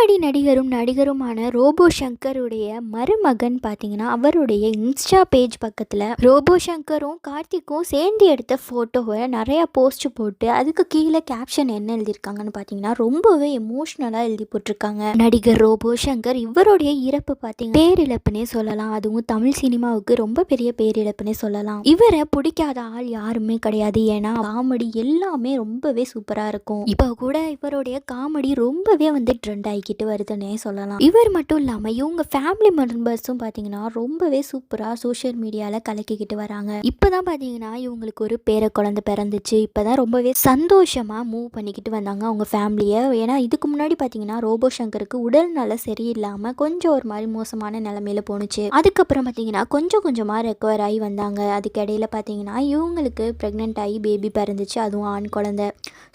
Comedy நடிகருமான robot சங்கருடைய மருமகன் பார்த்தீங்கன்னா அவருடைய இன்ஸ்டா பேஜ் பக்கத்தில் ரோபோ சங்கரும் கார்த்திக்கும் சேர்ந்து எடுத்த ஃபோட்டோவை நிறையா போஸ்ட் போட்டு அதுக்கு கீழே கேப்ஷன் என்ன எழுதியிருக்காங்கன்னு பார்த்தீங்கன்னா ரொம்பவே எமோஷ்னலாக எழுதி போட்டிருக்காங்க. நடிகர் ரோபோ சங்கர் இவருடைய இறப்பு பார்த்தீங்கன்னா பேரிழப்புனே சொல்லலாம். அதுவும் தமிழ் சினிமாவுக்கு ரொம்ப பெரிய பேரிழப்புனே சொல்லலாம். இவரை பிடிக்காத ஆள் யாருமே கிடையாது. ஏன்னா காமெடி எல்லாமே ரொம்பவே சூப்பராக இருக்கும். இப்போ கூட இவருடைய காமெடி ரொம்பவே ட்ரெண்ட் ஆகிக்கிட்டு வருதுன்னே சொல்லலாம். இவர் மட்டும் இல்லாமல் இவங்க ஃபேமிலி மெம்பர்ஸும் பார்த்தீங்கன்னா ரொம்பவே சூப்பராக சோஷியல் மீடியாவில் கலக்கிக்கிட்டு வராங்க. இப்போதான் பார்த்தீங்கன்னா இவங்களுக்கு ஒரு பேர குழந்தை பிறந்துச்சு. இப்போதான் ரொம்பவே சந்தோஷமாக மூவ் பண்ணிக்கிட்டு வந்தாங்க அவங்க ஃபேமிலியை. ஏன்னா இதுக்கு முன்னாடி பார்த்தீங்கன்னா ரோபோ சங்கருக்கு உடல் நல சரியில்லாமல் கொஞ்சம் ஒரு மாதிரி மோசமான நிலைமையில போணுச்சு. அதுக்கப்புறம் பார்த்தீங்கன்னா கொஞ்சம் கொஞ்சமாக ரெக்கவர் ஆகி வந்தாங்க. அதுக்கிடையில பார்த்தீங்கன்னா இவங்களுக்கு ப்ரெக்னென்ட் ஆகி பேபி பிறந்துச்சு, அதுவும் ஆண் குழந்தை.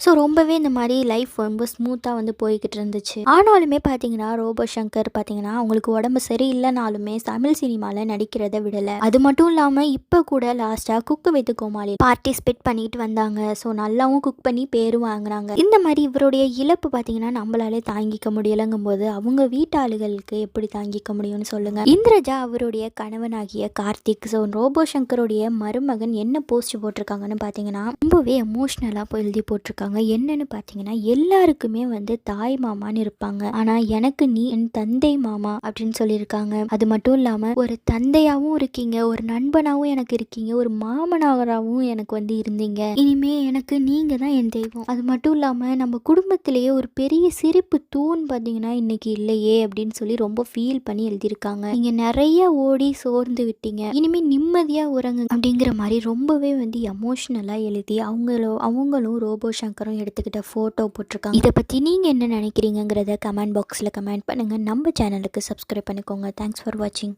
ஸோ ரொம்பவே இந்த மாதிரி லைஃப் ரொம்ப ஸ்மூத்தாக போய்கிட்டு இருந்துச்சு. ஆனாலுமே பார்த்தீங்கன்னா ரோபோ சங்கர் பார்த்தீங்கன்னா அவங்களுக்கு உடம்பு சரியில்லைனாலுமே தமிழ் சினிமாவில் நடிக்கிறத விடலை. அது மட்டும் இல்லாமல் இப்போ கூட லாஸ்ட்டாக குக்கு வித் கோமாளி பார்ட்டிசிபேட் பண்ணிட்டு வந்தாங்க. ஸோ நல்லாவும் குக் பண்ணி பேரும் வாங்கினாங்க. இந்த மாதிரி இவருடைய இழப்பு பார்த்தீங்கன்னா நம்மளாலே தாங்கிக்க முடியலைங்கும் போது அவங்க வீட்டாளுகளுக்கு எப்படி தாங்கிக்க முடியும்னு சொல்லுங்க. இந்திரஜா அவருடைய கணவனாகிய கார்த்திக், ஸோ ரோபோ சங்கருடைய மருமகன் என்ன போஸ்ட் போட்டிருக்காங்கன்னு பார்த்தீங்கன்னா ரொம்பவே எமோஷ்னலாக போய் எழுதி போட்டிருக்காங்க. என்னன்னு பார்த்தீங்கன்னா எல்லாருக்குமே தாய் மாமான்னு இருப்பாங்க, ஆனா எனக்கு நீ என் தந்தை மாமா அப்படின்னு சொல்லியிருக்காங்க. அது மட்டும் இல்லாம ஒரு தந்தையாவும் இருக்கீங்க, ஒரு நண்பனாவும் எனக்கு இருக்கீங்க, ஒரு மாமனாராவும் எனக்கு இருந்தீங்க. இனிமே எனக்கு நீங்க தான் என் தெய்வம். அது மட்டும் இல்லாம நம்ம குடும்பத்திலேயே ஒரு பெரிய சிரிப்பு தூண் பார்த்தீங்கன்னா இன்னைக்கு இல்லையே அப்படின்னு சொல்லி ரொம்ப ஃபீல் பண்ணி எழுதியிருக்காங்க. நீங்க நிறைய ஓடி சோர்ந்து விட்டீங்க, இனிமே நிம்மதியா உறங்கு அப்படிங்கிற மாதிரி ரொம்பவே எமோஷனலா எழுதி அவங்களும் ரோபோ சங்கரும் எடுத்துக்கிட்ட போட்டோ போட்டிருக்காங்க. இதை பத்தி நீங்க என்ன நினைக்கிறீங்கிறத கமெண்ட் பாக்ஸில் கமெண்ட் பண்ணுங்கள். நம்ம சேனலுக்கு சப்ஸ்கிரைப் பண்ணிக்கோங்க. தேங்க்ஸ் ஃபார் வாட்சிங்.